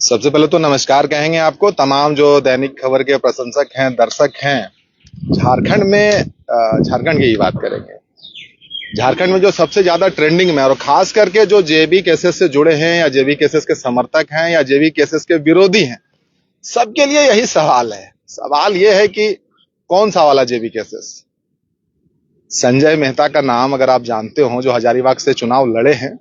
सबसे पहले तो नमस्कार कहेंगे आपको, तमाम जो दैनिक खबर के प्रशंसक हैं, दर्शक हैं। झारखंड की ही बात करेंगे। झारखंड में जो सबसे ज्यादा ट्रेंडिंग में और खास करके जो जेबी केसेस से जुड़े हैं या जेबी केसेस के समर्थक हैं या जेबी केसेस के विरोधी हैं, सबके लिए यही सवाल है। सवाल यह है कि कौन सा वाला जेबी केसेस? संजय मेहता का नाम अगर आप जानते हो, जो हजारीबाग से चुनाव लड़े हैं,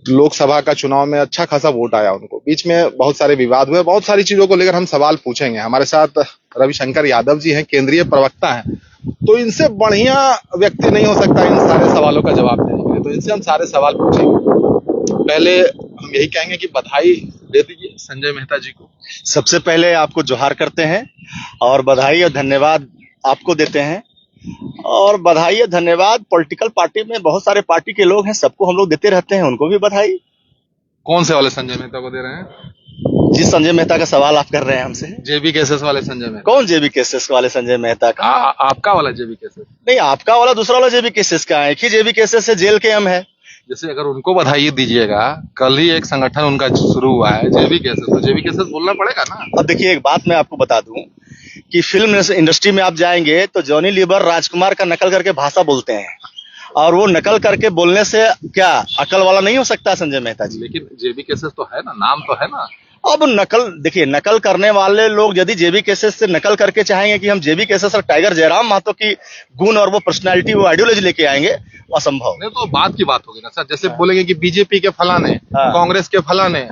लोकसभा का चुनाव में अच्छा खासा वोट आया उनको। बीच में बहुत सारे विवाद हुए, बहुत सारी चीजों को लेकर हम सवाल पूछेंगे। हमारे साथ रविशंकर यादव जी हैं, केंद्रीय प्रवक्ता हैं, तो इनसे बढ़िया व्यक्ति नहीं हो सकता इन सारे सवालों का जवाब देने के लिए। तो इनसे हम सारे सवाल पूछेंगे। पहले हम यही कहेंगे कि बधाई दे दीजिए संजय मेहता जी को। सबसे पहले आपको जोहार करते हैं और बधाई और धन्यवाद आपको देते हैं। और बधाई और धन्यवाद पॉलिटिकल पार्टी में बहुत सारे पार्टी के लोग हैं, सबको हम लोग देते रहते हैं, उनको भी बधाई। कौन से वाले संजय मेहता को दे रहे हैं? जिस संजय मेहता का सवाल आप कर रहे हैं हमसे, जेबी केसेस वाले संजय मेहता। कौन जेबी केसेस वाले संजय मेहता का? आपका वाला जेबी केसेस नहीं, आपका वाला दूसरा वाला जेबी केसेस का है। एक ही जेबी केसेस से जेल के हम है। जैसे अगर उनको बधाई दीजिएगा, कल ही एक संगठन उनका शुरू हुआ है जेबी केसेस, तो जेबी केसेस बोलना पड़ेगा ना। अब देखिए, एक बात मैं आपको बता दूं कि फिल्म इंडस्ट्री में आप जाएंगे तो जॉनी लीवर राजकुमार का नकल करके भाषा बोलते हैं, और वो नकल करके बोलने से क्या अकल वाला नहीं हो सकता संजय मेहता जी? लेकिन जेबी केसेस तो है ना, नाम तो है ना। अब नकल देखिए, नकल करने वाले लोग यदि जेबी केसेस से नकल करके चाहेंगे कि हम जेबी केसेस और टाइगर जयराम महतो की गुण और वो पर्सनालिटी, वो आइडियोलॉजी लेके आएंगे, वो असंभव। नहीं तो बात की बात होगी ना सर। जैसे बोलेंगे कि बीजेपी के फलाने, कांग्रेस के फलाने,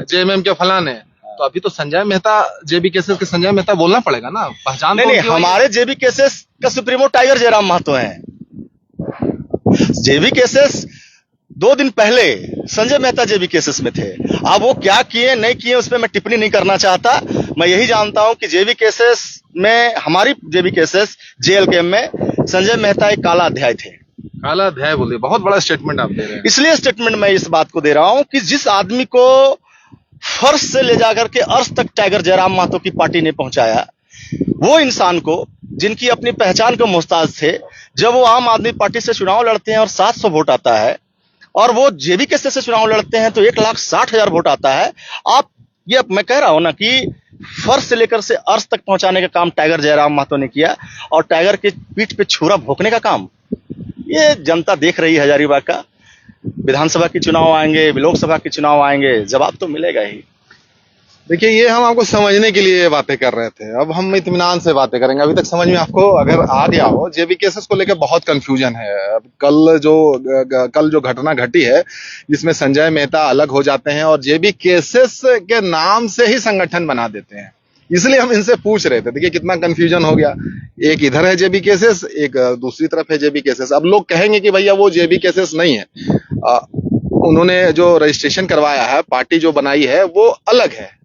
जेएमएम के फलाने, तो अभी तो संजय मेहता जेबी केसेस के संजय मेहता बोलना पड़ेगा ना। पहचान नहीं, हमारे जेबी केसेस का सुप्रीमो टाइगर जयराम महतो हैं। जेबी केसेस 2 दिन पहले संजय मेहता जेबी केसेस में थे। अब वो क्या किए नहीं किए उस पर मैं टिप्पणी नहीं करना चाहता। मैं यही जानता हूं कि जेबी केसेस में, हमारी जेबी केसेस जेल के में संजय मेहता एक काला अध्याय थे। काला अध्याय बोलिए, बहुत बड़ा स्टेटमेंट आप दे रहे हैं। इसलिए स्टेटमेंट मैं इस बात को दे रहा हूं कि जिस आदमी को फर्श से ले जाकर के अर्श तक टाइगर जयराम महतो की पार्टी ने पहुंचाया, वो इंसान को, जिनकी अपनी पहचान को मोहताज थे, जब वो आम आदमी पार्टी से चुनाव लड़ते हैं और 700 वोट आता है, और वो जेबी केसेस से चुनाव लड़ते हैं तो 1,60,000 वोट आता है। आप ये, मैं कह रहा हूं ना कि फर्श से लेकर से अर्श तक पहुंचाने का काम टाइगर जयराम महतो ने किया, और टाइगर के पीठ पे छुरा भोंकने का काम ये जनता देख रही है। हजारीबाग का विधानसभा के चुनाव आएंगे, लोकसभा के चुनाव आएंगे, जवाब तो मिलेगा ही। देखिए, ये हम आपको समझने के लिए बातें कर रहे थे, अब हम इत्मीनान से बातें करेंगे। अभी तक समझ में आपको अगर आ गया हो, जेबी केसेस को लेकर बहुत कंफ्यूजन है। अब कल जो घटना घटी है, जिसमें संजय मेहता अलग हो जाते हैं और जेबी केसेस के नाम से ही संगठन बना देते हैं, इसलिए हम इनसे पूछ रहे थे। देखिए कितना कंफ्यूजन हो गया। एक इधर है जेबी केसेस, एक दूसरी तरफ है जेबी केसेस। अब लोग कहेंगे कि भैया वो जेबी केसेस नहीं है, उन्होंने जो रजिस्ट्रेशन करवाया है, पार्टी जो बनाई है, वो अलग है।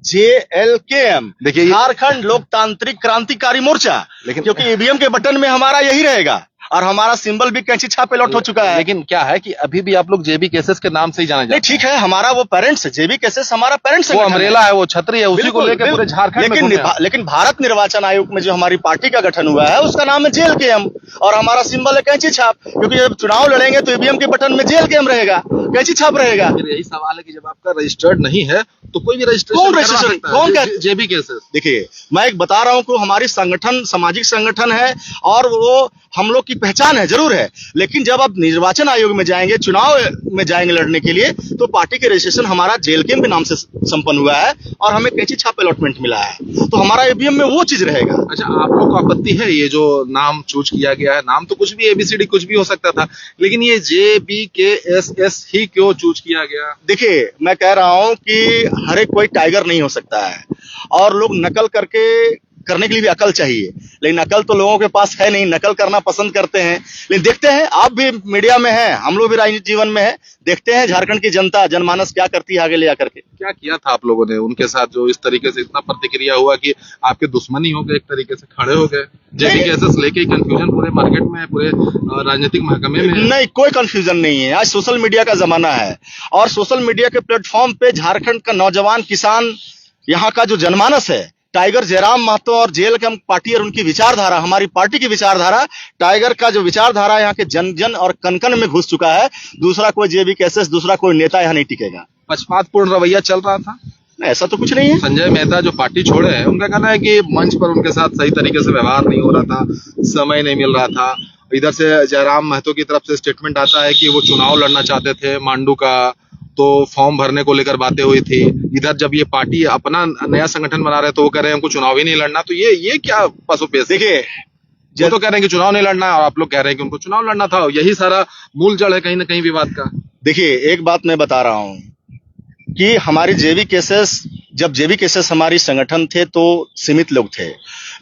JLKM, देखिए, झारखंड लोकतांत्रिक क्रांतिकारी मोर्चा। लेकिन क्योंकि ईवीएम के बटन में हमारा यही रहेगा, और हमारा सिंबल भी कैंची छापे लौट हो चुका है। लेकिन क्या है कि अभी भी आप लोग जेबी केसेस के नाम से ही जाने जाते हैं। ठीक है, हमारा वो पेरेंट्स है, जेबी केसेस हमारा पेरेंट्स, वो अमरेला है, वो छतरी है, उसी को लेकर पूरे झारखंड में। लेकिन भारत निर्वाचन आयोग में जो हमारी पार्टी का गठन हुआ है, उसका नाम है JLKM, और हमारा सिंबल है कैंची छाप। क्योंकि जब चुनाव लड़ेंगे तो ईवीएम के बटन में JLKM रहेगा, कैंची छाप रहेगा। यही सवाल है कि जब आपका रजिस्टर्ड नहीं है तो कोई भी रजिस्ट्रेशन कौन क्या जेबी केसेस? देखिए, मैं एक बता रहा हूं कि हमारी संगठन सामाजिक संगठन है, और वो हम लोग की पहचान है, जरूर है। लेकिन जब आप निर्वाचन आयोग में जाएंगे, चुनाव में जाएंगे लड़ने के लिए, तो पार्टी के रजिस्ट्रेशन हमारा JLKM के नाम से संपन्न हुआ है, और हमें कैंची छाप अलॉटमेंट मिला है, तो हमारा ईवीएम में वो चीज रहेगा। अच्छा, आप लोग को आपत्ति है ये जो नाम चूज किया गया है? नाम तो कुछ भी ABCD कुछ भी हो सकता था, लेकिन ये JBKSS ही क्यों चूज किया गया? देखिए, मैं कह रहा हूं कि हर एक कोई टाइगर नहीं हो सकता है, और लोग नकल करने के लिए भी अकल चाहिए, लेकिन अकल तो लोगों के पास है नहीं, नकल करना पसंद करते हैं। लेकिन देखते हैं, आप भी मीडिया में हैं, हम लोग भी राजनीतिक जीवन में हैं, देखते हैं झारखंड की जनता, जनमानस क्या करती है आगे ले जाकर के। क्या किया था आप लोगों ने उनके साथ, जो इस तरीके से इतना प्रतिक्रिया हुआ कि आपके दुश्मनी हो गए, एक तरीके से खड़े हो गए? जेबी केसेस लेके कंफ्यूजन पूरे मार्केट में, पूरे राजनीतिक महकमे में? नहीं, कोई कंफ्यूजन नहीं है। आज सोशल मीडिया का जमाना है, और सोशल मीडिया के प्लेटफॉर्म पे झारखंड का नौजवान किसान, यहाँ का जो जनमानस है, टाइगर जयराम महतो और JLKM पार्टी और उनकी विचारधारा, हमारी पार्टी की विचारधारा, टाइगर का जो विचारधारा यहाँ के जन जन और कन कन में घुस चुका है। दूसरा कोई जेबी केसेस, दूसरा कोई नेता यहाँ नहीं टिकेगा। पक्षपातपूर्ण रवैया चल रहा था। नहीं, ऐसा तो कुछ नहीं है। संजय मेहता जो पार्टी छोड़े हैं, उनका कहना है कि मंच पर उनके साथ सही तरीके से व्यवहार नहीं हो रहा था, समय नहीं मिल रहा था। इधर से जयराम महतो की तरफ से स्टेटमेंट आता है कि वो चुनाव लड़ना चाहते थे मांडू का, तो फॉर्म भरने को लेकर बातें हुई थी। इधर जब ये पार्टी अपना नया संगठन बना रहे तो वो कह रहे हैं हमको चुनाव ही नहीं लड़ना। तो ये क्या पसोपेश? देखिए, वो तो कह रहे हैं कि चुनाव नहीं लड़ना है और आप लोग कह रहे हैं कि उनको चुनाव लड़ना था। यही सारा मूल जड़ है कहीं ना कहीं विवाद का। देखिए, एक बात मैं बता रहा हूं कि हमारी जेबी केसेस, जब जेबी केसेस हमारी संगठन थे तो सीमित लोग थे।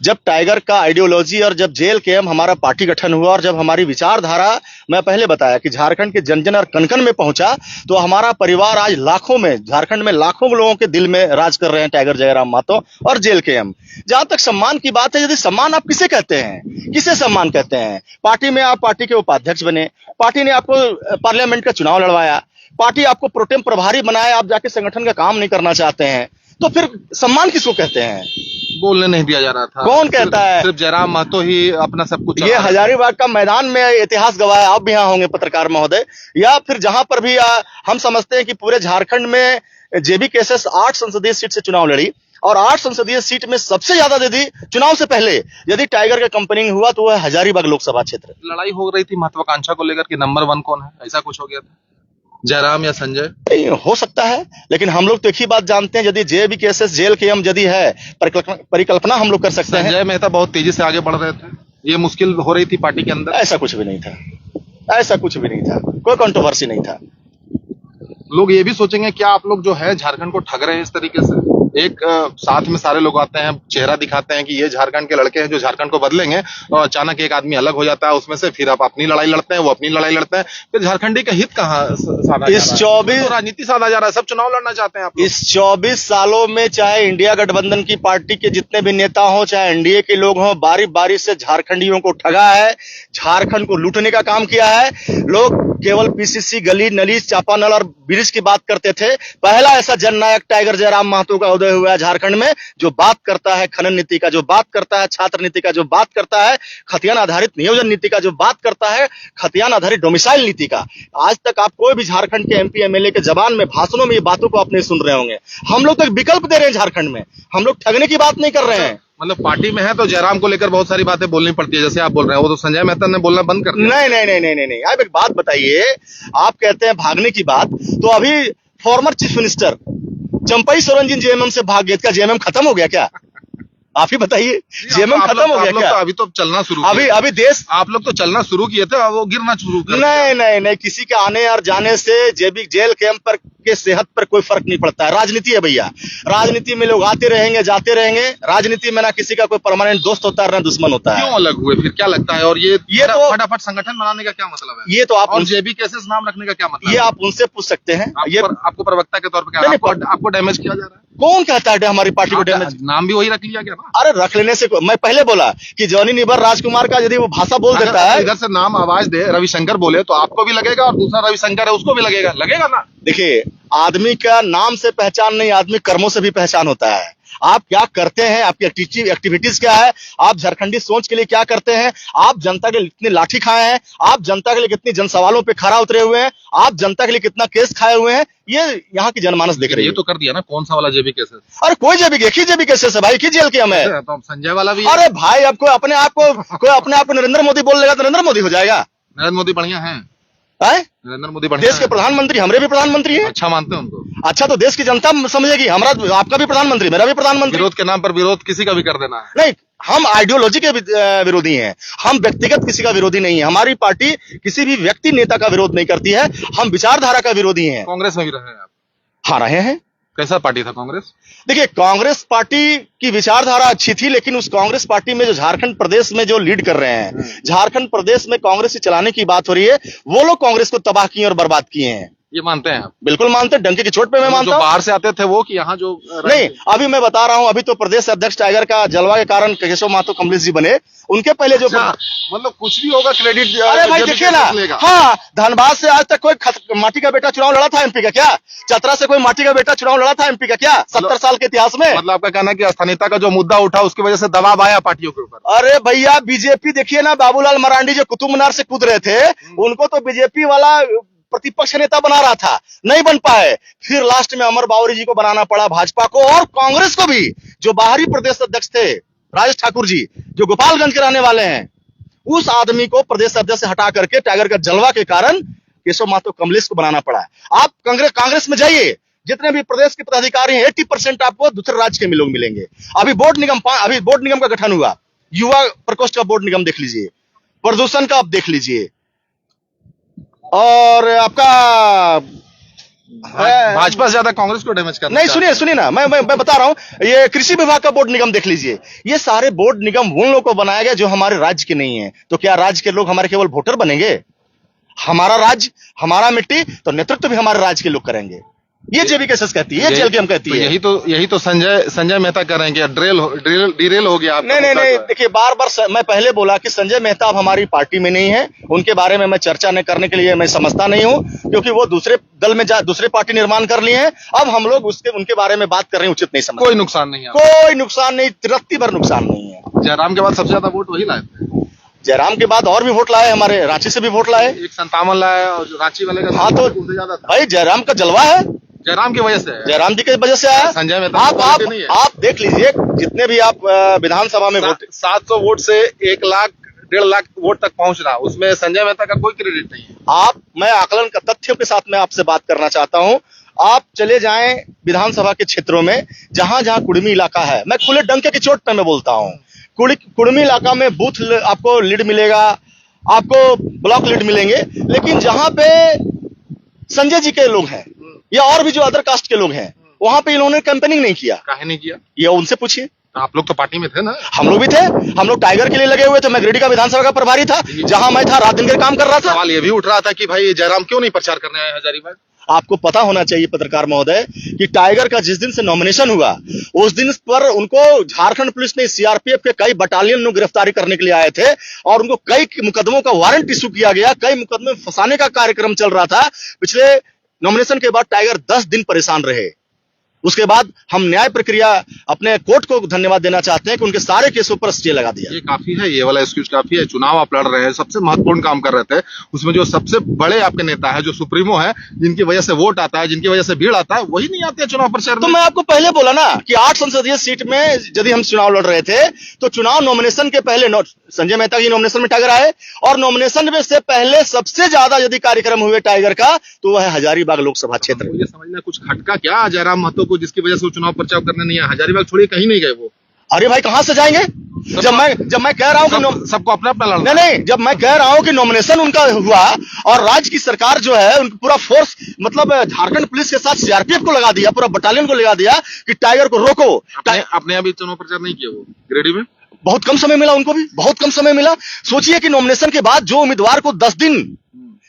जब टाइगर का आइडियोलॉजी और जब जेल के हमारा पार्टी गठन हुआ और जब हमारी विचारधारा, मैं पहले बताया कि झारखंड के जन जन और कण कण में पहुंचा, तो हमारा परिवार आज लाखों में, झारखंड में लाखों लोगों के दिल में राज कर रहे हैं टाइगर जयराम महतो और जेल के एम। जहां तक सम्मान की बात है, यदि सम्मान आप किसे कहते हैं, किसे सम्मान कहते हैं? पार्टी में आप पार्टी के उपाध्यक्ष बने, पार्टी ने आपको पार्लियामेंट का चुनाव लड़वाया, पार्टी आपको प्रोटेम प्रभारी बनाया, आप जाके संगठन का काम नहीं करना चाहते हैं, तो फिर सम्मान किसको कहते हैं? बोलने नहीं दिया जा रहा था। कौन कहता है? सिर्फ जयराम महतो ही अपना सब कुछ। ये हजारीबाग का मैदान में इतिहास गवाह है, आप भी यहाँ होंगे पत्रकार महोदय, या फिर जहां पर भी हम समझते हैं कि पूरे झारखंड में जेबी केसेस 8 संसदीय सीट से चुनाव लड़ी और 8 संसदीय सीट में सबसे ज्यादा दीदी चुनाव से पहले यदि टाइगर का कंपनिंग हुआ तो वह हजारीबाग लोकसभा क्षेत्र। लड़ाई हो रही थी महत्वाकांक्षा को लेकर कि नंबर 1 कौन है, ऐसा कुछ हो गया था, जयराम या संजय? हो सकता है, लेकिन हम लोग तो एक ही बात जानते हैं, यदि जेबी केसेस जेल के एम यदि है, परिकल्पना हम लोग कर सकते हैं। संजय मेहता बहुत तेजी से आगे बढ़ रहे थे, ये मुश्किल हो रही थी पार्टी के अंदर। ऐसा कुछ भी नहीं था, ऐसा कुछ भी नहीं था, कोई कंट्रोवर्सी नहीं था। लोग ये भी सोचेंगे क्या आप लोग जो है झारखंड को ठग रहे हैं इस तरीके से? एक साथ में सारे लोग आते हैं, चेहरा दिखाते हैं कि ये झारखंड के लड़के हैं जो झारखंड को बदलेंगे, और अचानक एक आदमी अलग हो जाता है उसमें से, फिर आप अपनी लड़ाई लड़ते हैं, वो अपनी लड़ाई लड़ते हैं, फिर झारखंडी का हित कहाँ साधा जा रहा है? 24 तो राजनीति साधा जा रहा है, सब चुनाव लड़ना चाहते हैं आप लोग। इस 24 सालों में चाहे इंडिया गठबंधन की पार्टी के जितने भी नेता हों, चाहे एनडीए के लोग हों, बारी बारी से झारखंडियों को ठगा है, झारखंड को लूटने का काम किया है। लोग केवल पीसीसी, गली नली, चापानल और ब्रिज की बात करते थे। पहला ऐसा जननायक टाइगर जयराम महतो का उदय हुआ है झारखंड में, जो बात करता है खनन नीति का, जो बात करता है छात्र नीति का, जो बात करता है खतियान आधारित नियोजन नीति का, जो बात करता है खतियान आधारित डोमिसाइल नीति का। आज तक आप कोई भी झारखंड के एमपी एमएलए के जबान में, भाषणों में ये बातों को आप नहीं सुन रहे होंगे। हम लोग तो एक विकल्प दे रहे हैं झारखंड में, हम लोग ठगने की बात नहीं कर रहे हैं। मतलब पार्टी में है तो जयराम को लेकर बहुत सारी बातें बोलनी पड़ती है, जैसे आप बोल रहे हैं, वो तो संजय मेहता ने बोलना बंद कर दिया। नहीं, आप एक बात बताइए, आप कहते हैं भागने की बात, तो अभी former chief minister Champai Soren ji JMM से भाग गए, क्या जेएमएम खत्म हो गया क्या? आप ही बताइए, जेएमएम खत्म हो गया क्या? अभी तो चलना शुरू, अभी देश, आप लोग तो चलना शुरू किए थे, वो गिरना शुरू कर। नहीं, किसी के आने और जाने से जेल कैंप पर के सेहत पर कोई फर्क नहीं पड़ता है। राजनीति है भैया, राजनीति में लोग आते रहेंगे जाते रहेंगे, राजनीति में ना किसी का कोई परमानेंट दोस्त होता है ना दुश्मन होता है। क्यों अलग हुए फिर, क्या लगता है? और ये तो फटाफट संगठन बनाने का क्या मतलब है? ये तो आप, और जेबी केसेस नाम रखने का क्या मतलब ये है? आप उनसे पूछ सकते हैं। ये आपको प्रवक्ता के तौर पर क्या आपको डैमेज किया जा रहा है? कौन कहता है हमारी पार्टी को डैमेज? नाम भी वही रख लिया गया ना। अरे रख लेने से, मैं पहले बोला कि जॉनी निबर राजकुमार का यदि वो भाषा बोल देता है, इधर से नाम आवाज दे रविशंकर बोले तो आपको भी लगेगा, और दूसरा रविशंकर है उसको भी लगेगा ना। देखिए, आदमी का नाम से पहचान नहीं, आदमी कर्मों से भी पहचान होता है। आप क्या करते हैं, आपकी एक्टिविटीज क्या है, आप झारखंडी सोच के लिए क्या करते हैं, आप जनता के लिए कितनी लाठी खाए हैं, आप जनता के लिए कितनी जन सवालों पे खरा उतरे हुए हैं, आप जनता के लिए कितना केस खाए हुए हैं, ये यहाँ की जनमानस देख रही है। ये तो कर दिया ना, कौन सा वाला जेबी केसेस? अरे कोई जेबी, एक ही जेबी केसेस है भाई, की जेल के हमें। तो संजय वाला भी। अरे भाई, अब कोई अपने आप को नरेंद्र मोदी बोल लेगा तो नरेंद्र मोदी हो जाएगा। नरेंद्र मोदी बढ़िया है, नरेंद्र मोदी बढ़िया, देश के प्रधानमंत्री, हमारे भी प्रधानमंत्री हैं। अच्छा मानते हैं उनको? अच्छा, तो देश की जनता समझेगी, हमारा आपका भी प्रधानमंत्री, मेरा भी प्रधानमंत्री। विरोध के नाम पर विरोध किसी का भी कर देना है? नहीं, हम आइडियोलॉजी के विरोधी हैं, हम व्यक्तिगत किसी का विरोधी नहीं है। हमारी पार्टी किसी भी व्यक्ति नेता का विरोध नहीं करती है, हम विचारधारा का विरोधी हैं। कांग्रेस में भी रहे हैं आप? हाँ, रहे हैं। कैसा पार्टी था कांग्रेस? देखिए, कांग्रेस पार्टी की विचारधारा अच्छी थी, लेकिन उस कांग्रेस पार्टी में जो झारखंड प्रदेश में जो लीड कर रहे हैं, झारखंड प्रदेश में कांग्रेस से चलाने की बात हो रही है, वो लोग कांग्रेस को तबाह किए और बर्बाद किए हैं। ये मानते हैं आप? बिल्कुल मानते हैं, डंके की चोट पे मैं मानता हूं। बाहर से आते थे वो, कि यहाँ जो नहीं, अभी मैं बता रहा हूं, अभी तो प्रदेश अध्यक्ष टाइगर का जलवा के कारण केशव महतो कमलेश जी बने, उनके पहले जो मतलब कुछ भी होगा क्रेडिट। अरे भाई देखिए ना, हाँ, धनबाद से आज तक कोई माटी का बेटा चुनाव लड़ा था एमपी का क्या? चतरा से कोई माटी का बेटा चुनाव लड़ा था एमपी का क्या? 70 साल के इतिहास में। मतलब आपका कहना है कि स्थानीयता का जो मुद्दा उठा उसकी वजह से दबाव आया पार्टियों के ऊपर? अरे भैया, बीजेपी देखिए ना, बाबूलाल मरांडी जो कुतुब मीनार से कूद रहे थे, उनको तो बीजेपी वाला प्रतिपक्ष नेता बना रहा था, नहीं बन पाए। फिर लास्ट में अमर बावरी जी को बनाना पड़ा, भाजपा को और कांग्रेस को भी। जो बाहरी प्रदेश अध्यक्ष थे राजेश ठाकुर जी, जो गोपालगंज के रहने वाले हैं, उस आदमी को प्रदेश अध्यक्ष से हटा करके टाइगर का जलवा के कारण केशव महतो कमलेश को बनाना पड़ा। आप कांग्रेस में जाइए, जितने भी प्रदेश के पदाधिकारी हैं 80% आपको दूसरे राज्य के लोग मिलेंगे। अभी बोर्ड निगम का गठन हुआ, युवा प्रकोष्ठ का बोर्ड निगम देख लीजिए, प्रदूषण का आप देख लीजिए, और आपका भाजपा से ज्यादा कांग्रेस को डैमेज करना। नहीं, सुनिए ना, मैं बता रहा हूं, ये कृषि विभाग का बोर्ड निगम देख लीजिए। ये सारे बोर्ड निगम उन लोगों को बनाया गया जो हमारे राज्य के नहीं है। तो क्या राज्य के लोग हमारे केवल वोटर बनेंगे? हमारा राज्य, हमारा मिट्टी, तो नेतृत्व भी हमारे राज्य के लोग करेंगे। ये जेबी केसेस कहती है, ये जेल गेम कहती है। यही तो संजय मेहता कर रहे हैं कि डिरेल हो गया। नहीं, देखिए, बार मैं पहले बोला कि संजय मेहता अब हमारी पार्टी में नहीं है। उनके बारे में मैं चर्चा नहीं करने के लिए मैं समझता नहीं हूं, क्योंकि वो दूसरे दल में दूसरे पार्टी निर्माण कर लिए हैं। अब हम लोग उनके बारे में बात कर रहे हैं, उचित नहीं समझ। कोई नुकसान नहीं है, कोई नुकसान नहीं, रत्ती भर नुकसान नहीं है। जयराम के बाद सबसे ज्यादा वोट वही लाए थे। जयराम के बाद और भी वोट लाए, हमारे रांची से भी वोट लाए, 157 लाए, और रांची वाले का हाँ, तो ज्यादा था। भाई जयराम का जलवा है, जयराम की वजह से, जयराम जी की वजह से आया। संजय मेहता आप देख लीजिए, जितने भी आप विधानसभा में वोट, 700 वोट से 1 लाख 1.5 लाख वोट तक पहुंच रहा, उसमें संजय मेहता का कोई क्रेडिट नहीं है। मैं आकलन का तथ्यों के साथ में आपसे बात करना चाहता हूं। आप चले जाएं विधानसभा के क्षेत्रों में, जहां जहां कुड़मी इलाका है, मैं खुले डंके की चोट पे मैं बोलता हूं, कुड़मी इलाका में बूथ आपको लीड मिलेगा, आपको ब्लॉक लीड मिलेंगे, लेकिन जहां पे संजय जी के लोग हैं या और भी जो अदर कास्ट के लोग हैं, वहां पे इन्होंने कैंपेनिंग नहीं किया। काहे नहीं किया? ये उनसे पूछिए। आप लोग तो पार्टी में थे ना? हम लोग भी थे, हम लोग टाइगर के लिए लगे हुए थे। मैं गिरिडीह का विधानसभा का प्रभारी था, जहां मैं था, रात दिन के काम कर रहा था। सवाल ये भी उठ रहा था कि भाई जयराम क्यों नहीं प्रचार करने आए हजारीबाग? आपको पता होना चाहिए पत्रकार महोदय कि टाइगर का जिस दिन से नॉमिनेशन हुआ, उस दिन पर उनको झारखंड पुलिस ने सीआरपीएफ के कई बटालियन लोग गिरफ्तारी करने के लिए आए थे, और उनको कई मुकदमों का वारंट इशू किया गया, कई मुकदमे फंसाने का कार्यक्रम चल रहा था। पिछले नॉमिनेशन के बाद टाइगर 10 दिन परेशान रहे। उसके बाद हम न्याय प्रक्रिया, अपने कोर्ट को धन्यवाद देना चाहते हैं कि उनके सारे केसों पर स्टे लगा दिया। ये काफी है, ये वाला एक्सक्यूज काफी है। चुनाव आप लड़ रहे हैं, सबसे महत्वपूर्ण काम कर रहे थे, उसमें जो सबसे बड़े आपके नेता है, जो सुप्रीमो है, जिनकी वजह से वोट आता है, जिनकी वजह से भीड़ आता है, वही नहीं आते हैं चुनाव प्रचार में। तो मैं आपको पहले बोला ना कि 8 संसदीय सीट में यदि हम चुनाव लड़ रहे थे, तो चुनाव नॉमिनेशन के पहले संजय मेहता की नॉमिनेशन में टाइगर आए, और नॉमिनेशन में से पहले सबसे ज्यादा यदि कार्यक्रम हुए टाइगर का, तो वह है हजारीबाग लोकस्सभा क्षेत्र। ये समझना कुछ खटका क्या जयराम महतो को, जिसकी वजह से चुनाव प्रचार करने नहीं आया? हजारीबाग छोड़िए, कहीं नहीं गए वो। अरे भाई, कहां से जाएंगे? जब मैं कह रहा हूं कि सबको अपना अपना लड़ना। नहीं, जब मैं कह रहा हूं कि नॉमिनेशन उनका हुआ और राज्य की सरकार जो है उनका पूरा फोर्स, मतलब झारखंड पुलिस के साथ सीआरपीएफ को लगा दिया, पूरा बटालियन को लगा दिया कि टाइगर को रोको। अपने अभी चुनाव प्रचार नहीं किया वो गिरिडीह में? बहुत कम समय मिला उनको भी, बहुत कम समय मिला। सोचिए कि नॉमिनेशन के बाद जो उम्मीदवार को 10 दिन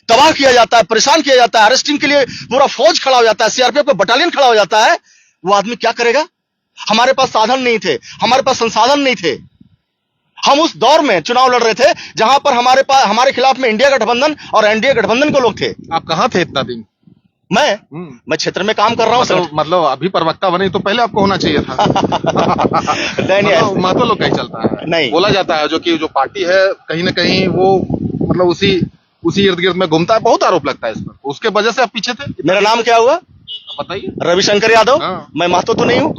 तबाह किया जाता है, परेशान किया जाता है, अरेस्टिंग के लिए पूरा फौज खड़ा हो जाता है, सीआरपीएफ का बटालियन खड़ा हो जाता है, वो आदमी क्या करेगा? हमारे पास साधन नहीं थे, हमारे पास संसाधन नहीं थे। हम उस दौर में चुनाव लड़ रहे थे जहां पर हमारे खिलाफ में इंडिया गठबंधन और एनडीए गठबंधन के लोग थे। आप कहां थे इतना दिन? मैं क्षेत्र में काम कर रहा हूं। मतलब अभी प्रवक्ता बने तो पहले आपको होना चाहिए था। नहीं, महतो लोग कहीं चलता है, नहीं बोला जाता है, जो पार्टी है कहीं ना कहीं वो मतलब उसी इर्द गिर्द में घूमता है। बहुत आरोप लगता है इस पर, उसके वजह से आप पीछे थे। मेरा नाम क्या हुआ बताइए? रविशंकर यादव। हाँ। मैं महतो तो नहीं हूँ।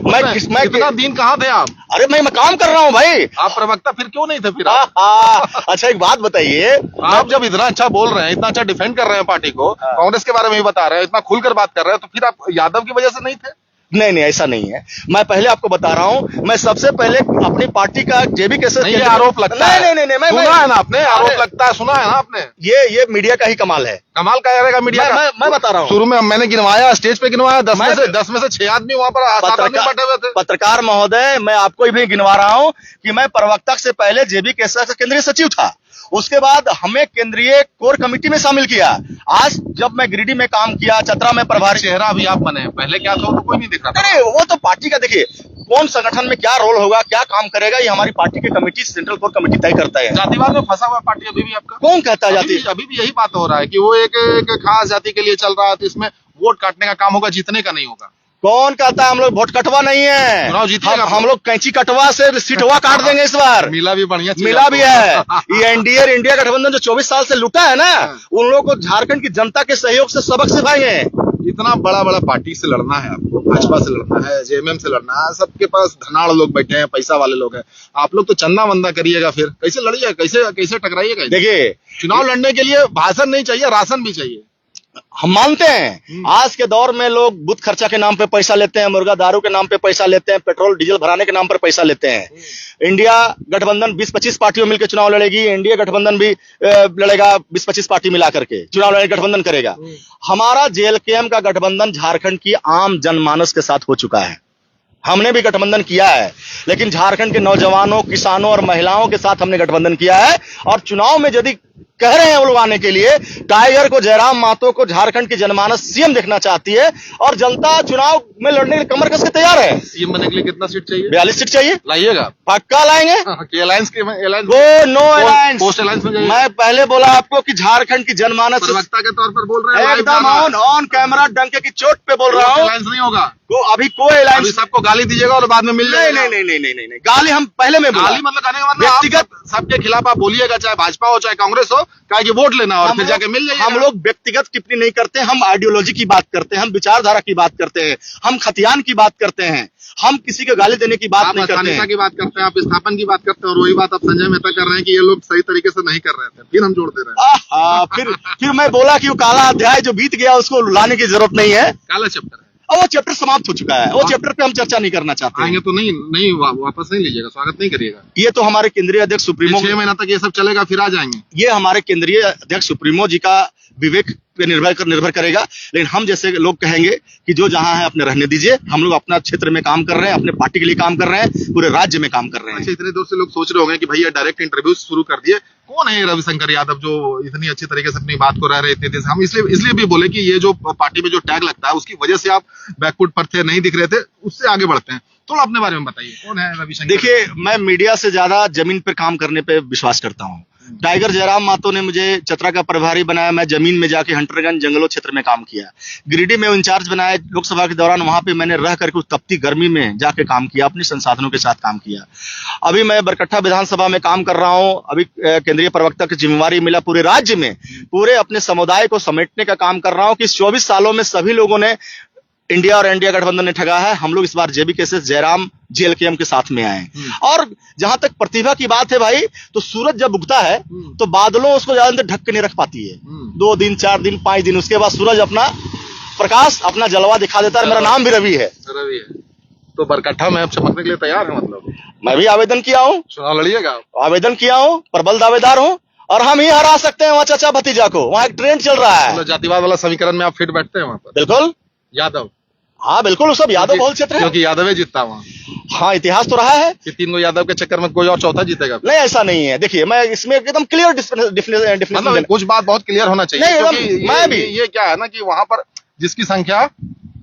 मैं इतना दिन कहाँ थे आप? अरे मैं काम कर रहा हूँ भाई। आप प्रवक्ता फिर क्यों नहीं थे फिर? अच्छा, एक बात बताइए, आप जब इतना अच्छा बोल रहे हैं, इतना अच्छा डिफेंड कर रहे हैं पार्टी को, कांग्रेस के बारे में भी बता रहे हैं, इतना खुलकर बात कर रहे हैं, तो फिर आप यादव की वजह से नहीं थे? नहीं, ऐसा नहीं है। मैं पहले आपको बता रहा हूं, मैं सबसे पहले अपनी पार्टी का जेबी केसेस नहीं, आरोप लगता है। नहीं, सुना है ना आपने? आरोप लगता है, सुना है ना आपने? ये मीडिया का ही कमाल है। कमाल का रहेगा मीडिया का। मैं बता रहा हूँ, शुरू में मैंने गिनवाया, स्टेज पे गिनवाया, 10 में से 6 आदमी वहां पर, 7 आदमी बैठे हुए थे। पत्रकार महोदय, मैं आपको भी गिनवा रहा हूँ कि मैं प्रवक्ता से पहले जेबी केसेस का केंद्रीय सचिव था। उसके बाद हमें केंद्रीय कोर कमेटी में शामिल किया। आज जब मैं गिरिडीह में काम किया, चतरा में प्रभारी, चेहरा भी आप बने, पहले क्या था तो कोई नहीं दिख रहा था। अरे वो तो पार्टी का, देखिए कौन संगठन में क्या रोल होगा, क्या काम करेगा, ये हमारी पार्टी की कमेटी, सेंट्रल कोर कमेटी तय करता है। जातिवाद में फंसा हुआ पार्टी अभी भी आपका? कौन कहता है जाति? अभी भी यही बात हो रहा है कि वो एक खास जाति के लिए चल रहा है, तो इसमें वोट काटने का काम होगा, जीतने का नहीं होगा। कौन कहता है हम लोग वोट कटवा नहीं है? चुनाव जीतिएगा हम लोग कैंची कटवा से सीटवा काट देंगे इस बार। मिला भी बढ़िया चीज मिला भी आपको। है। ये एनडीए इंडिया गठबंधन जो 24 साल से लूटा है ना, उन लोगों को झारखंड की जनता के सहयोग से सबक सिखाएंगे। इतना बड़ा बड़ा पार्टी से लड़ना है आपको, भाजपा से लड़ना है, जेएमएम से लड़ना है, सबके पास धनाड़ लोग बैठे हैं, पैसा वाले लोग हैं। आप लोग तो चंदा वंदा करिएगा, फिर कैसे लड़िएगा, कैसे कैसे टकराइएगा? देखिए, चुनाव लड़ने के लिए भाषण नहीं चाहिए, राशन भी चाहिए। हम मानते हैं आज के दौर में लोग बुत खर्चा के नाम पे पैसा लेते हैं, मुर्गा दारू के नाम पे पैसा लेते हैं, पेट्रोल डीजल भराने के नाम पर पैसा लेते हैं। इंडिया गठबंधन 20-25 पार्टियों मिलकर चुनाव लड़ेगी, इंडिया गठबंधन भी लड़ेगा, 20-25 पार्टी मिला करके चुनाव लड़े गठबंधन करेगा। हमारा जेएलकेएम का गठबंधन झारखंड की आम जनमानस के साथ हो चुका है। हमने भी गठबंधन किया है, लेकिन झारखंड के नौजवानों, किसानों और महिलाओं के साथ हमने गठबंधन किया है। और चुनाव में यदि कह रहे हैं वो लोग आने के लिए, टाइगर को, जयराम महतो को झारखंड की जनमानस सीएम देखना चाहती है और जनता चुनाव में लड़ने के लिए कमर कस के तैयार है। सीएम बनने के लिए कितना सीट चाहिए? 42 सीट चाहिए। लाइएगा, पक्का लाएंगे। Alliance no alliance. Post alliance में जाइए। मैं पहले बोला आपको कि झारखंड की जनमानस प्रवक्ता के तौर पर बोल रहे हैं, एकदम ऑन कैमरा डंके की चोट पे बोल रहा हूँ। अलायंस नहीं होगा, अभी कोई अलायंस। अभी सबको गाली दीजिएगा और बाद में मिल जाएगा। नहीं, गाली हम पहले में बोला। गाली मतलब कहने का मतलब आप व्यक्तिगत सबके खिलाफ आप बोलिएगा, चाहे भाजपा हो चाहे कांग्रेस हो, कहा कि वोट लेना और फिर जाके मिल जाएगा। हम लोग व्यक्तिगत टिप्पणी नहीं करते, हम आइडियोलॉजी की बात करते हैं, हम विचारधारा की बात करते हैं, हम खतियान की बात करते हैं, हम किसी को गाली देने की बात नहीं करते हैं। की बात करते हैं, आप स्थापन की बात करते हैं, और वही बात आप संजय मेहता कर रहे हैं कि ये लोग सही तरीके से नहीं कर रहे थे, फिर हम जोड़ दे रहे हैं। फिर मैं बोला कि वो काला अध्याय जो बीत गया उसको लाने की जरूरत नहीं है। काला चैप्टर है और वो चैप्टर समाप्त हो चुका है, वो चैप्टर पे हम चर्चा नहीं करना चाहते। आएंगे तो नहीं वापस नहीं लीजिएगा, स्वागत नहीं करिएगा। ये तो हमारे केंद्रीय अध्यक्ष सुप्रीमो 6 महीना तक ये सब चलेगा, फिर आ जाएंगे। ये हमारे केंद्रीय अध्यक्ष सुप्रीमो जी का विवेक पे निर्भर करेगा। लेकिन हम जैसे लोग कहेंगे कि जो जहां है अपने रहने दीजिए। हम लोग अपना क्षेत्र में काम कर रहे हैं, अपने पार्टी के लिए काम कर रहे हैं, पूरे राज्य में काम कर रहे हैं। अच्छा, इतने दूर से लोग सोच रहे होंगे कि भैया डायरेक्ट इंटरव्यू शुरू कर दिए, कौन है रविशंकर यादव जो इतनी अच्छी तरीके से अपनी बात को रह रहे थे। हम इसलिए भी बोले कि ये जो पार्टी में जो टैग लगता है उसकी वजह से आप बैकफुट पर थे, नहीं दिख रहे थे, उससे आगे बढ़ते हैं। थोड़ा अपने बारे में बताइए, कौन है रविशंकर? देखिए, मैं मीडिया से ज्यादा जमीन पर काम करने पे विश्वास करता हूँ। टाइगर जयराम महतो ने मुझे चतरा का प्रभारी बनाया, मैं जमीन में जाके हंटरगंज जंगलों क्षेत्र में काम किया। गिरिडीह में इंचार्ज बनाया लोकसभा के दौरान, वहां पे मैंने रह करके उस तपती गर्मी में जाके काम किया, अपने संसाधनों के साथ काम किया। अभी मैं बरकट्ठा विधानसभा में काम कर रहा हूं, अभी केंद्रीय प्रवक्ता की जिम्मेवारी मिला, पूरे राज्य में पूरे अपने समुदाय को समेटने का काम कर रहा हूं कि इस 24 सालों में सभी लोगों ने इंडिया और इंडिया गठबंधन ने ठगा है। हम लोग इस बार जेबी केसेस जयराम जेएलकेएम के साथ में आए। और जहां तक प्रतिभा की बात है भाई, तो सूरज जब उगता है तो बादलों उसको ज्यादा देर ढक के नहीं रख पाती है। 2 दिन, 4 दिन, 5 दिन, उसके बाद सूरज अपना प्रकाश, अपना जलवा दिखा देता है। मेरा नाम भी रवि है। रवि है तो बरकट्ठा में आप चमकने के लिए तैयार है? मतलब मैं भी आवेदन किया हूँ, चुनाव लड़िएगा? आवेदन किया हूँ, प्रबल दावेदार हूँ, और हम ही हरा सकते हैं वहाँ चाचा भतीजा को। वहाँ एक ट्रेंड चल रहा है। जातिवाद वाला समीकरण में आप फिट बैठते हैं वहाँ पर? बिल्कुल यादव। हाँ बिल्कुल, वो सब यादव बहुल क्षेत्र है, क्योंकि यादव ही जीतता वहाँ। हाँ, इतिहास तो रहा है कि 3 यादव के चक्कर में कोई और चौथा जीतेगा? नहीं, ऐसा नहीं है। देखिए, मैं इसमें एकदम क्लियर डिफिनेशन, मतलब कुछ बात बहुत क्लियर होना चाहिए। नहीं, क्योंकि मैं भी ये क्या है ना कि वहाँ पर जिसकी संख्या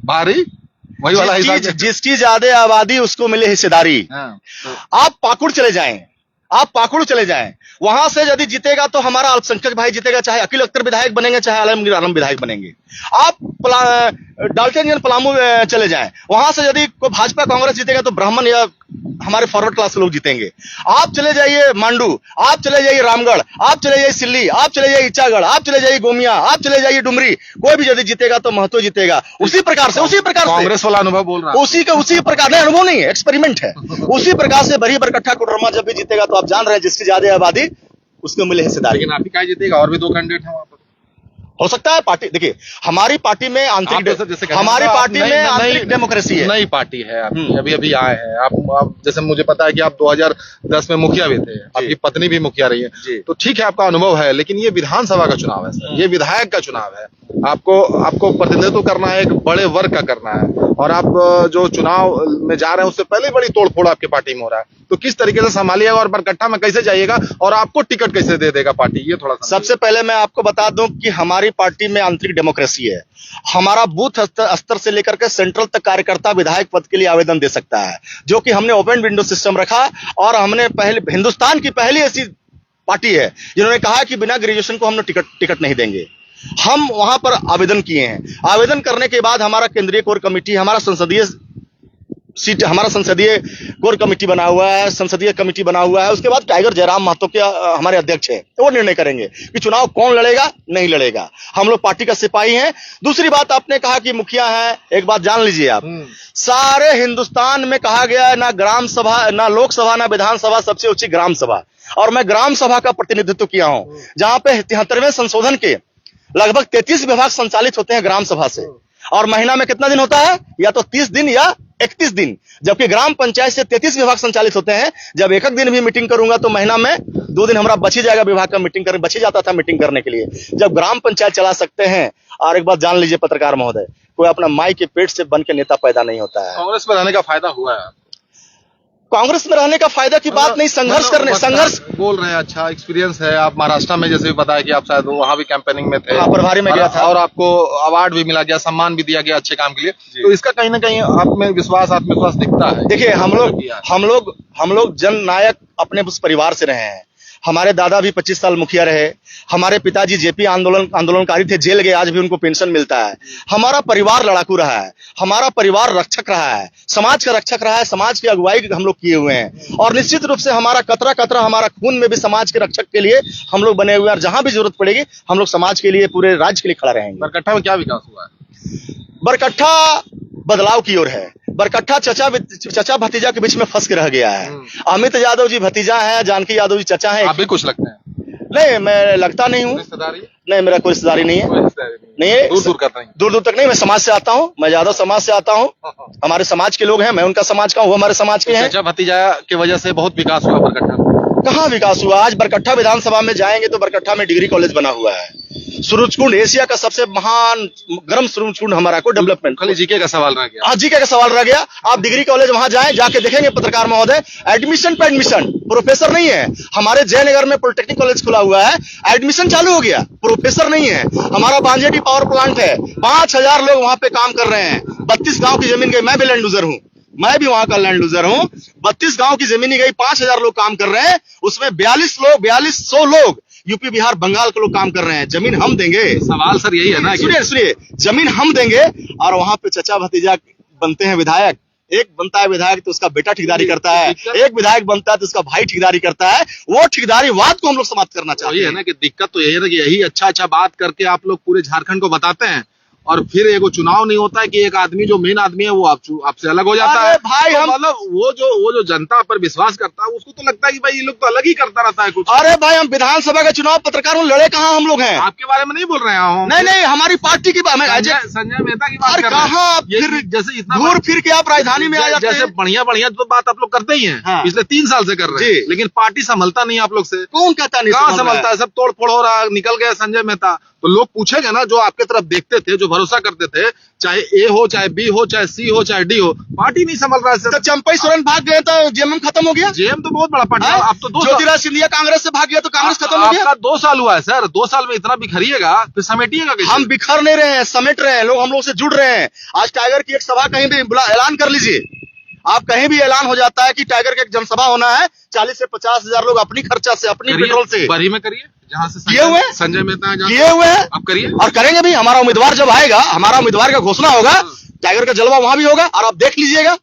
भारी, वही वाला हिसाब, जिसकी ज्यादा आबादी उसको मिले हिस्सेदारी। आप पाकुड़ चले जाएं, आप पाकुड़ चले जाएं, वहां से यदि जीतेगा तो हमारा अल्पसंख्यक भाई जीतेगा, चाहे अकील अख्तर विधायक बनेंगे, चाहे आलमगीर आलम विधायक बनेंगे। आप डाल्टनगंज पलामू चले जाएं, वहां से यदि कोई भाजपा कांग्रेस जीतेगा तो ब्राह्मण या हमारे फॉरवर्ड क्लास के लोग जीतेंगे। आप चले जाइए मांडू, आप चले जाइए रामगढ़, आप चले जाइए सिल्ली, आप चले जाइए इचागढ़, आप चले जाइए गोमिया, आप चले जाइए डुमरी, कोई भी यदि जीतेगा तो महतो जीतेगा। उसी प्रकार से कांग्रेस वाला अनुभव बोल रहा है। उसी प्रकार, नहीं अनुभव नहीं है, एक्सपेरिमेंट है। उसी प्रकार से बड़ी बरकट्ठा कोडरमा जब भी जीतेगा तो आप जान रहे हैं जिसकी ज्यादा आबादी उसको मिले हिस्सेदारी। लेकिन आप ही क्या जीतेगा? और भी 2 कैंडिडेट हैं वहाँ पर। हो सकता है पार्टी, देखिए हमारी पार्टी में आंतरिक डेमोक्रेसी है। नई पार्टी है आपकी, अभी आए हैं आप। जैसे मुझे पता है कि आप 2010 में मुखिया भी थे, आपकी पत्नी भी मुखिया रही है, तो ठीक है आपका अनुभव है। लेकिन ये विधानसभा का चुनाव है सर, ये विधायक का चुनाव है। आपको प्रतिनिधित्व करना है, एक बड़े वर्ग का करना है, और आप जो चुनाव में जा रहे हैं उससे पहले बड़ी तोड़फोड़ आपकी पार्टी में हो रहा है। तो किस तरीके से संभालिएगा और बरकट्ठा में कैसे जाइएगा, और आपको टिकट कैसे दे देगा पार्टी, ये थोड़ा सबसे पहले मैं आपको बता दूं कि हमारी पार्टी में आंतरिक डेमोक्रेसी है। हमारा बूथ स्तर से लेकर के सेंट्रल तक कार्यकर्ता विधायक पद के लिए आवेदन दे सकता है, जो कि हमने ओपन विंडो सिस्टम रखा। और हमने हिंदुस्तान की पहली ऐसी पार्टी है जिन्होंने कहा कि बिना ग्रेजुएशन को हम लोग टिकट नहीं देंगे। हम वहां पर आवेदन किए हैं। आवेदन करने के बाद हमारा केंद्रीय कोर कमेटी, हमारा संसदीय कोर कमेटी बना हुआ है, संसदीय कमेटी बना हुआ है। उसके बाद टाइगर जयराम महतो के हमारे अध्यक्ष है, वो निर्णय करेंगे कि चुनाव कौन लड़ेगा नहीं लड़ेगा। हम लोग पार्टी का सिपाही हैं। दूसरी बात, आपने कहा कि मुखिया है, एक बात जान लीजिए आप, सारे हिंदुस्तान में कहा गया है ना ग्राम सभा, ना लोकसभा, ना विधानसभा, सबसे ऊंची ग्राम सभा। और मैं ग्राम सभा का प्रतिनिधित्व किया हूं, जहां पे 73वें संशोधन के लगभग 33 विभाग संचालित होते हैं ग्राम सभा से। और महीना में कितना दिन होता है? या तो 30 दिन या 31 दिन, जबकि ग्राम पंचायत से 33 विभाग संचालित होते हैं। जब एक दिन भी मीटिंग करूंगा तो महीना में 2 दिन हमारा बच ही जाएगा, विभाग का मीटिंग कर बच ही जाता था मीटिंग करने के लिए। जब ग्राम पंचायत चला सकते हैं। और एक बात जान लीजिए पत्रकार महोदय, कोई अपना माई के पेट से बन के नेता पैदा नहीं होता है। कांग्रेस में रहने का फायदा हुआ है? कांग्रेस में रहने का फायदा की बात नहीं, संघर्ष बोल रहे हैं। अच्छा एक्सपीरियंस है, आप महाराष्ट्र में जैसे भी बताया कि आप शायद वहां भी कैंपेनिंग में थे, प्रभारी में गया था और आपको अवार्ड भी मिला गया, सम्मान भी दिया गया अच्छे काम के लिए। तो इसका कहीं ना कहीं आप में आत्मविश्वास दिखता है। देखिए, हम लोग जननायक अपने उस परिवार से रहे हैं। हमारे दादा भी 25 साल मुखिया रहे, हमारे पिताजी जेपी आंदोलनकारी थे, जेल गए, आज भी उनको पेंशन मिलता है। हमारा परिवार लड़ाकू रहा है, हमारा परिवार रक्षक रहा है, समाज का रक्षक रहा है, समाज की अगुवाई हम लोग किए हुए हैं। और निश्चित रूप से हमारा कतरा कतरा हमारा खून में भी समाज के रक्षक के लिए हम लोग बने हुए हैं। और जहां भी जरूरत पड़ेगी हम लोग समाज के लिए, पूरे राज्य के लिए खड़ा रहेंगे। बरकट्ठा में क्या विकास हुआ है? बरकट्ठा बदलाव की ओर है। बरकट्ठा चचा भतीजा के बीच में फंस के रह गया है। अमित यादव जी भतीजा है, जानकी यादव जी चचा है। आप भी कुछ लगते हैं? नहीं, मैं लगता नहीं हूँ। नहीं, मेरा कोई रिश्तेदारी नहीं है। नहीं है, दूर दूर तक नहीं। मैं समाज से आता हूँ, मैं यादव समाज से आता हूँ। हमारे समाज के लोग हैं, मैं उनका समाज का हूँ, वो हमारे समाज के हैं। चचा भतीजा की वजह से बहुत विकास हुआ बरकट्ठा। कहाँ विकास हुआ? आज बरकट्ठा विधानसभा में जाएंगे तो बरकट्ठा में डिग्री कॉलेज बना हुआ है। सूरजकुंड एशिया का सबसे महान गर्म सूरजकुंड हमारा को डेवलपमेंट। खाली जीके का सवाल रह गया। हाँ, जीके का सवाल रह गया। आप डिग्री कॉलेज वहां जाएं, जाके देखेंगे पत्रकार महोदय, एडमिशन पे एडमिशन, प्रोफेसर नहीं है। हमारे जयनगर में पॉलिटेक्निक कॉलेज खुला हुआ है, एडमिशन चालू हो गया, प्रोफेसर नहीं है। हमारा बांजेडी पावर प्लांट है, 5000 लोग वहां पे काम कर रहे हैं। 32 गांव की जमीन गई, मैं भी लैंड लूजर हूँ, मैं भी वहां का लैंड लूजर हूँ। 32 गांव की जमीन गई, 5000 लोग काम कर रहे हैं। उसमें 4200 लोग यूपी बिहार बंगाल के लोग काम कर रहे हैं। जमीन हम देंगे। सवाल सर यही है ना, सुनिए, जमीन हम देंगे और वहां पे चचा भतीजा बनते हैं विधायक। एक बनता है विधायक तो उसका बेटा ठेकेदारी करता है, एक विधायक बनता है तो उसका भाई ठेकेदारी करता है। वो ठेकेदारी वाद को हम लोग समाप्त करना चाहते हैं। ना कि दिक्कत तो यही है ना कि यही अच्छा बात करके आप लोग पूरे झारखंड को बताते हैं और फिर एगो चुनाव नहीं होता है कि एक आदमी जो मेन आदमी है वो आपसे अलग हो जाता है। भाई तो मतलब वो जो जनता पर विश्वास करता है उसको तो लगता है कि भाई ये लोग तो अलग ही करता रहता है कुछ। अरे भाई, हम विधानसभा का चुनाव पत्रकारों लड़े कहाँ हम लोग हैं? आपके बारे में नहीं बोल रहे हैं। नहीं, हमारी पार्टी की बात, संजय मेहता की बात कर रहे हैं। कहाँ फिर जैसे इतना घूर फिर के आप राजधानी में आ जाते हैं। जैसे बढ़िया तो बात आप लोग करते ही हैं। हाँ। पिछले 3 साल से कर रहे हैं, लेकिन पार्टी संभलता नहीं आप लोग से। कौन कहता नहीं? कहाँ संभलता है? सब तोड़ फोड़ हो रहा है, निकल गया संजय मेहता। तो लोग पूछेंगे ना, जो आपके तरफ देखते थे, जो भरोसा करते थे, चाहे ए हो, चाहे बी हो, चाहे सी हो, चाहे डी हो, पार्टी नहीं संभल रहा है। तो चंपई सोरेन भाग गए तो जेएमएम खत्म हो गया। जेएम तो बहुत बड़ा पार्टी है। आप तो ज्योतिराज सिंधिया कांग्रेस से भाग गया तो कांग्रेस खत्म हो गया। आपका 2 साल हुआ है सर, 2 साल में इतना बिखरिएगा फिर समेटिएगा कैसे? हम बिखर नहीं रहे हैं, समेट रहे हैं। लोग हम लोग से जुड़ रहे हैं। आज टाइगर की एक सभा कहीं भी ऐलान कर लीजिए, आप कहीं भी ऐलान हो जाता है कि टाइगर का एक जनसभा होना है, 40 से 50 हजार लोग अपनी खर्चा से, अपनी पेट्रोल से। बरी में करिए, जहाँ से किए हुए संजय मेहता किए हुए हैं। आप करिए और करेंगे भी। हमारा उम्मीदवार जब आएगा, हमारा उम्मीदवार का घोषणा होगा, टाइगर का जलवा वहां भी होगा। और आप देख लीजिएगा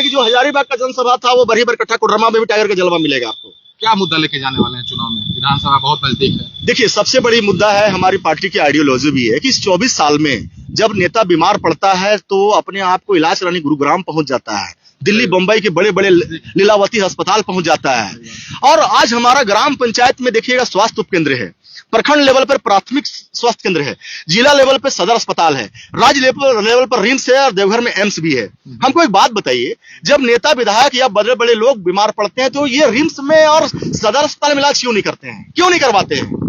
कि जो हजारीबाग का जनसभा था वो बरही बरकट्ठा कोडरमा में भी टाइगर का जलवा मिलेगा आपको। क्या मुद्दा लेके जाने वाले हैं चुनाव में? विधानसभा बहुत नजदीक है। देखिए, सबसे बड़ी मुद्दा है, हमारी पार्टी की आइडियोलॉजी भी है कि इस 24 साल में जब नेता बीमार पड़ता है तो अपने आप को इलाज कराने गुरुग्राम पहुंच जाता है, दिल्ली बंबई के बड़े बड़े लीलावती अस्पताल पहुंच जाता है। और आज हमारा ग्राम पंचायत में देखिएगा स्वास्थ्य उपकेंद्र है, प्रखंड लेवल पर प्राथमिक स्वास्थ्य केंद्र है, जिला लेवल पर सदर अस्पताल है, राज्य लेवल पर रिम्स है और देवघर में एम्स भी है। हमको एक बात बताइए, जब नेता विधायक या बड़े बड़े लोग बीमार पड़ते हैं तो ये रिम्स में और सदर अस्पताल में इलाज क्यों नहीं करते हैं? क्यों नहीं करवाते हैं?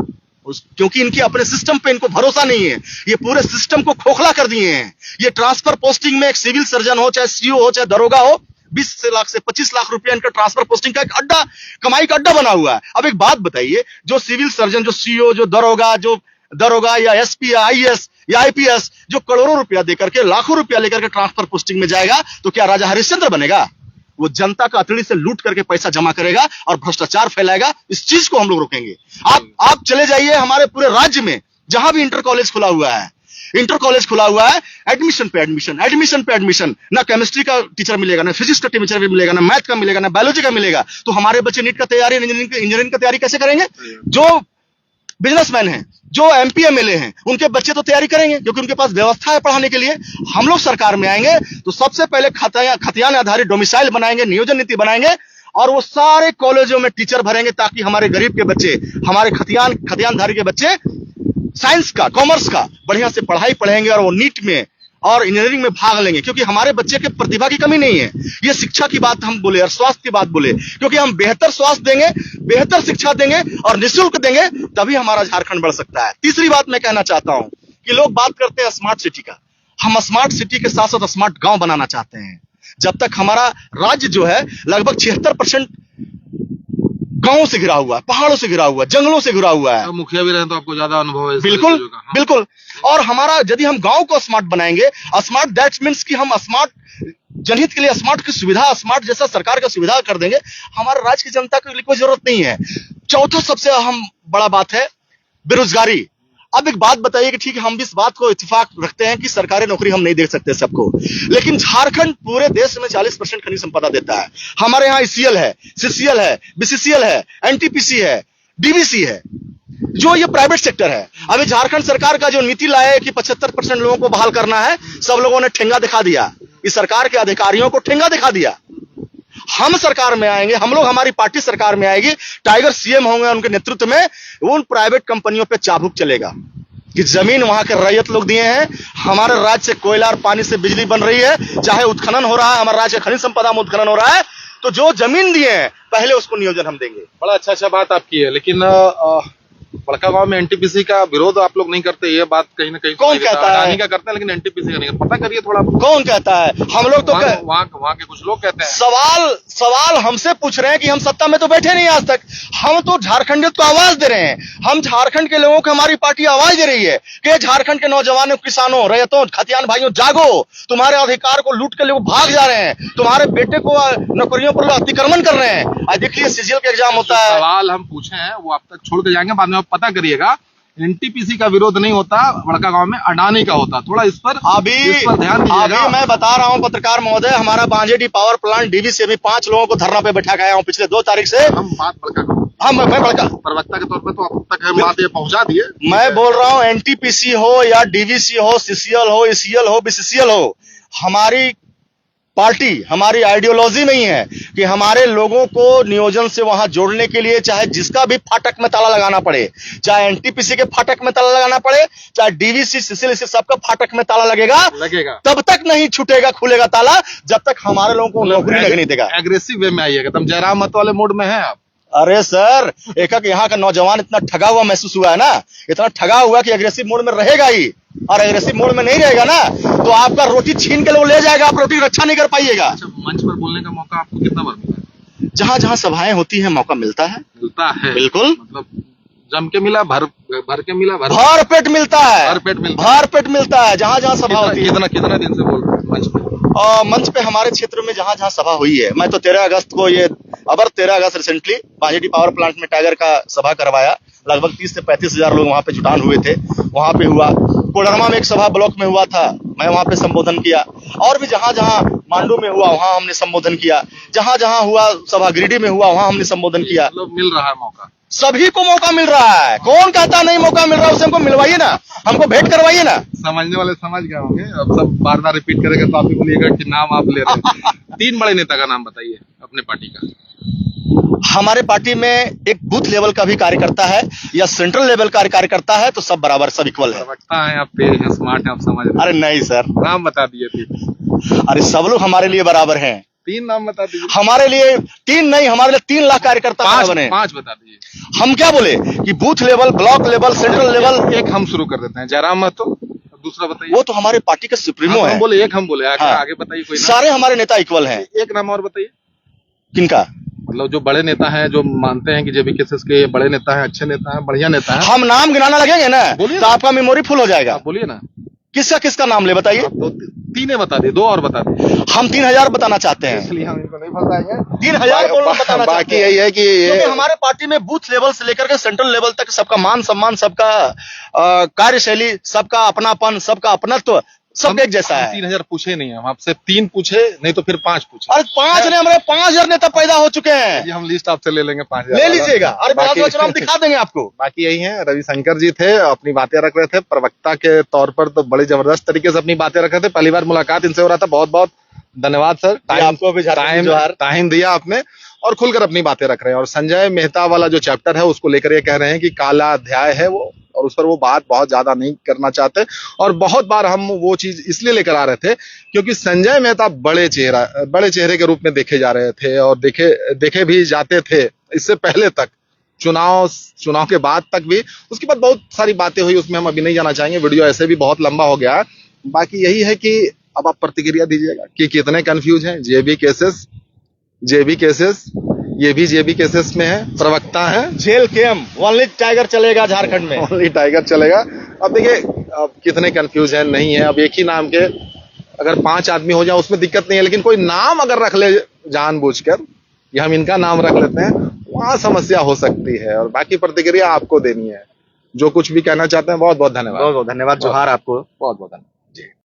क्योंकि इनके अपने सिस्टम पे इनको भरोसा नहीं है। ये पूरे सिस्टम को खोखला कर दिए हैं। ये ट्रांसफर पोस्टिंग में एक सिविल सर्जन हो, चाहे सीओ हो, चाहे दरोगा हो, 20 लाख से 25 लाख रुपया इनका ट्रांसफर पोस्टिंग का एक अड्डा, कमाई का अड्डा बना हुआ है। अब एक बात बताइए, जो सिविल सर्जन, जो सीओ, जो दरोगा या एसपी या आईएएस या आईपीएस जो करोड़ों रुपया देकर के, लाखों रुपया लेकर के ट्रांसफर पोस्टिंग में जाएगा तो क्या राजा हरिश्चंद्र बनेगा? वो जनता का अतड़ी से लूट करके पैसा जमा करेगा और भ्रष्टाचार फैलाएगा। इस चीज को हम लोग रोकेंगे। आप चले जाइए हमारे पूरे राज्य में, जहां भी इंटर कॉलेज खुला हुआ है, एडमिशन पे एडमिशन, ना केमिस्ट्री का टीचर मिलेगा, ना फिजिक्स का टीचर मिलेगा, ना मैथ का मिलेगा, ना बायोलॉजी का मिलेगा। तो हमारे बच्चे नीट का तैयारी, इंजीनियरिंग का तैयारी कैसे करेंगे? जो बिजनेसमैन हैं, जो एमपी एमएलए हैं, उनके बच्चे तो तैयारी करेंगे क्योंकि उनके पास व्यवस्था है पढ़ाने के लिए। हम लोग सरकार में आएंगे तो सबसे पहले खतियान आधारित डोमिसाइल बनाएंगे, नियोजन नीति बनाएंगे और वो सारे कॉलेजों में टीचर भरेंगे ताकि हमारे गरीब के बच्चे, हमारे खतियानधारी के बच्चे साइंस का, कॉमर्स का बढ़िया से पढ़ाई पढ़ेंगे और वो नीट में और इंजीनियरिंग में भाग लेंगे, क्योंकि हमारे बच्चे के प्रतिभा की कमी नहीं है। ये शिक्षा की बात हम बोले और स्वास्थ्य की बात बोले, क्योंकि हम बेहतर स्वास्थ्य देंगे, बेहतर शिक्षा देंगे और निःशुल्क देंगे, तभी हमारा झारखंड बढ़ सकता है। तीसरी बात मैं कहना चाहता हूं कि लोग बात करते हैं स्मार्ट सिटी का, हम स्मार्ट सिटी के साथ साथ स्मार्ट गांव बनाना चाहते हैं। जब तक हमारा राज्य जो है लगभग 76% गांवों से घिरा हुआ है, पहाड़ों से घिरा हुआ है, जंगलों से घिरा हुआ है। तो मुखिया भी रहे तो आपको ज्यादा अनुभव है। बिल्कुल बिल्कुल। और हमारा यदि हम गांव को स्मार्ट बनाएंगे, स्मार्ट दैट मीन्स कि हम स्मार्ट जनहित के लिए स्मार्ट की सुविधा, स्मार्ट जैसा सरकार का सुविधा कर देंगे, हमारे राज्य की जनता के लिए कोई जरूरत नहीं है। चौथा सबसे अहम बड़ा बात है बेरोजगारी। अब एक बात बताइए कि ठीक है, हम भी इस बात को इत्तेफाक रखते हैं कि सरकारी नौकरी हम नहीं दे सकते सबको, लेकिन झारखंड पूरे देश में 40% खनिज संपदा देता है। हमारे यहाँ ईसीएल है, सीसीएल है, बीसीसीएल है, एनटीपीसी है, डीवीसी है, जो ये प्राइवेट सेक्टर है। अभी झारखंड सरकार का जो नीति लाया है कि 75% लोगों को बहाल करना है, सब लोगों ने ठेंगा दिखा दिया, इस सरकार के अधिकारियों को ठेंगा दिखा दिया। हम सरकार में आएंगे, हम लोग, हमारी पार्टी सरकार में आएगी, टाइगर सीएम होंगे, उनके नेतृत्व में उन प्राइवेट कंपनियों पे चाबुक चलेगा कि जमीन वहां के रैयत लोग दिए हैं। हमारे राज्य से कोयला और पानी से बिजली बन रही है, चाहे उत्खनन हो रहा है, हमारे राज्य खनिज संपदा में उत्खनन हो रहा है, तो जो जमीन दिए हैं पहले उसको नियोजन हम देंगे। बड़ा अच्छा बात आपकी है, लेकिन बड़का गांव में एनटीपीसी का विरोध आप लोग नहीं करते, ये बात कहीं ना कहीं कौन कहता है? अडानी का करते हैं, लेकिन एनटीपीसी का नहीं करते। पता करिए थोड़ा। कौन कहता है? हम लोग तो वहाँ के कुछ लोग कहते हैं। सवाल हमसे पूछ रहे हैं कि हम सत्ता में तो बैठे नहीं आज तक, हम तो झारखंडियों को आवाज दे रहे हैं। हम झारखंड के लोगों को, हमारी पार्टी आवाज दे रही है कि झारखंड के नौजवानों, किसानों, रैयतों, खतियान भाइयों, जागो, तुम्हारे अधिकार को लूट के लोग भाग जा रहे हैं, तुम्हारे बेटे को नौकरियों पर अतिक्रमण कर रहे हैं। आज देखिए सीजीएल का एग्जाम होता है। सवाल हम पूछे हैं वो आप तक छोड़ के जाएंगे, बाद में आप पता करिएगा। एनटीपीसी का विरोध नहीं होता, बड़का गांव में अडानी का होता। थोड़ा इस पर ध्यान दीजिएगा। मैं बता रहा हूं पत्रकार महोदय, हमारा बांजेडी पावर प्लांट डीवीसी में 5 लोगों को धरना पे बैठा गया हूं पिछले 2 तारीख से। हम बात बड़का मैं बड़का प्रवक्ता के तौर पर तो आप तक हम बात ये पहुंचा दिए। मैं बोल रहा हूं एनटीपीसी हो या डीवीसी हो, सीसीएल हो, ईसीएल हो, बीसीसीएल हो, हमारी पार्टी, हमारी आइडियोलॉजी नहीं है कि हमारे लोगों को नियोजन से वहां जोड़ने के लिए चाहे जिसका भी फाटक में ताला लगाना पड़े, चाहे एनटीपीसी के फाटक में ताला लगाना पड़े, चाहे डीवीसी, सीसीएल, सबका फाटक में ताला लगेगा, तब तक नहीं छूटेगा, खुलेगा ताला, जब तक हमारे लोगों को नौकरी लगने देगा। एग्रेसिव वे में आइएगा, तुम जयराम मत वाले मोड में है आप। अरे सर, एक यहाँ का नौजवान इतना ठगा हुआ महसूस हुआ है ना, इतना ठगा हुआ कि एग्रेसिव मोड में रहेगा ही, और एग्रेसिव मोड में नहीं रहेगा ना तो आपका रोटी छीन के लोग ले जाएगा, आप रोटी रक्षा नहीं कर पाइएगा। अच्छा, मंच पर बोलने का मौका आपको कितना बार मिला? जहाँ जहाँ सभाएं होती हैं मौका मिलता है। बिल्कुल, मतलब जम के मिला, भर के मिला, भर पेट मिलता है, भर पेट मिलता है जहाँ जहाँ सभा होती है। कितना दिन से बोल रहे हैं मंच पे? मंच पे हमारे क्षेत्र में जहाँ जहाँ सभा हुई है, मैं तो 13 अगस्त को, ये अबर 13 अगस्त रिसेंटली बांजेडी पावर प्लांट में टाइगर का सभा करवाया, लगभग 30 से 35 हजार लोग वहां पे जुटान हुए थे, वहां पे हुआ। कोडरमा में एक सभा ब्लॉक में हुआ था, मैं वहां पे संबोधन किया, और भी जहां जहां मांडू में हुआ वहां हमने संबोधन किया, जहां जहां हुआ सभा गिरिडीह में हुआ वहां हमने संबोधन किया। मिल रहा है मौका, सभी को मौका मिल रहा है, कौन कहता नहीं मौका मिल रहा है, उसे हमको मिलवाइए ना, हमको भेंट करवाइए ना। समझने वाले समझ गए होंगे, अब सब बार बार रिपीट करेगा तो आप भी बोलिएगा कि नाम आप ले रहे हैं। 3 बड़े नेता का नाम बताइए अपने पार्टी का। हमारे पार्टी में एक बूथ लेवल का भी कार्यकर्ता है या सेंट्रल लेवल का कार्यकर्ता है, तो सब बराबर, सब इक्वल है। प्रवक्ता है आप, तेज हैं, स्मार्ट हैं, आप समझ रहे हैं। अरे नहीं सर, नाम बता दिए थे। अरे सब लोग हमारे लिए बराबर हैं। 3 नाम बता दीजिए। हमारे लिए 3 नहीं, हमारे लिए 3 लाख कार्यकर्ता बने। 5 बता दीजिए। हम क्या बोले कि booth level, block level, central level. एक हम शुरू कर देते हैं, जयराम महतो, दूसरा बताइए। वो तो हमारे पार्टी का सुप्रीमो है। हम बोले एक, हम बोले आगे बताइए कोई। सारे हमारे नेता इक्वल हैं। एक नाम और बताइए। किनका? मतलब जो बड़े नेता हैं, जो मानते हैं कि जेबी केसेस के बड़े नेता हैं, अच्छे नेता हैं, बढ़िया नेता हैं। हम नाम गिनाना लगेंगे ना तो आपका मेमोरी फुल हो जाएगा। बोलिए ना, किसका किसका नाम ले बताइए। तीन बता दिए, दो और बता दिए, हम 3000 बताना चाहते हैं। इसलिए हम इनको नहीं फंसाएंगे। 3000 बताना बाकी चाहते हैं। यही है कि क्योंकि ये हमारे पार्टी में बूथ लेवल से लेकर के सेंट्रल लेवल तक सबका मान सम्मान, सबका कार्यशैली, सबका अपनापन, सबका अपनत्व सब एक जैसा है। 3000 पूछे नहीं, हम आपसे 3 पूछे, नहीं तो फिर 5 पूछे। अरे 5 ने, हमारे 5000 नेता पैदा हो चुके हैं। ये हम लिस्ट आपसे ले लेंगे 5000 ले लीजिएगा। अरे बाकी- विधानसभा चुनाव में दिखा देंगे आपको। बाकी यही है, रविशंकर जी थे, अपनी बातें रख रहे थे प्रवक्ता के तौर पर, तो बड़ी जबरदस्त तरीके से अपनी बातें रख रहे थे। पहली बार मुलाकात इनसे हो रहा था। बहुत बहुत धन्यवाद सर, आपको भी झारखंड जोहार। टाइम दिया आपने और खुलकर अपनी बातें रख रहे हैं। और संजय मेहता वाला जो चैप्टर है उसको लेकर ये कह रहे हैं कि काला अध्याय है वो, और उस पर वो बात बहुत ज्यादा नहीं करना चाहते। और बहुत बार हम वो चीज इसलिए लेकर आ रहे थे क्योंकि संजय मेहता बड़े चेहरे के रूप में देखे जा रहे थे और देखे भी जाते थे इससे पहले तक, चुनाव के बाद तक भी। उसके बाद बहुत सारी बातें हुई, उसमें हम अभी नहीं जाना चाहेंगे, वीडियो ऐसे भी बहुत लंबा हो गया है। बाकी यही है कि अब आप प्रतिक्रिया दीजिएगा कि कितने कंफ्यूज हैं। जेबी केसेस, ये भी जेबी केसेस में है, प्रवक्ता है, जेल केम ओनली टाइगर चलेगा झारखंड में। ओनली टाइगर चलेगा। अब देखिए अब कितने कंफ्यूज है, नहीं है। अब एक ही नाम के अगर 5 आदमी हो जाए उसमें दिक्कत नहीं है, लेकिन कोई नाम अगर रख ले जानबूझकर, या हम इनका नाम रख लेते हैं, वहां समस्या हो सकती है। और बाकी प्रतिक्रिया आपको देनी है, जो कुछ भी कहना चाहते हैं। बहुत बहुत धन्यवाद। बहुत बहुत धन्यवाद, जोहार आपको। बहुत बहुत धन्यवाद।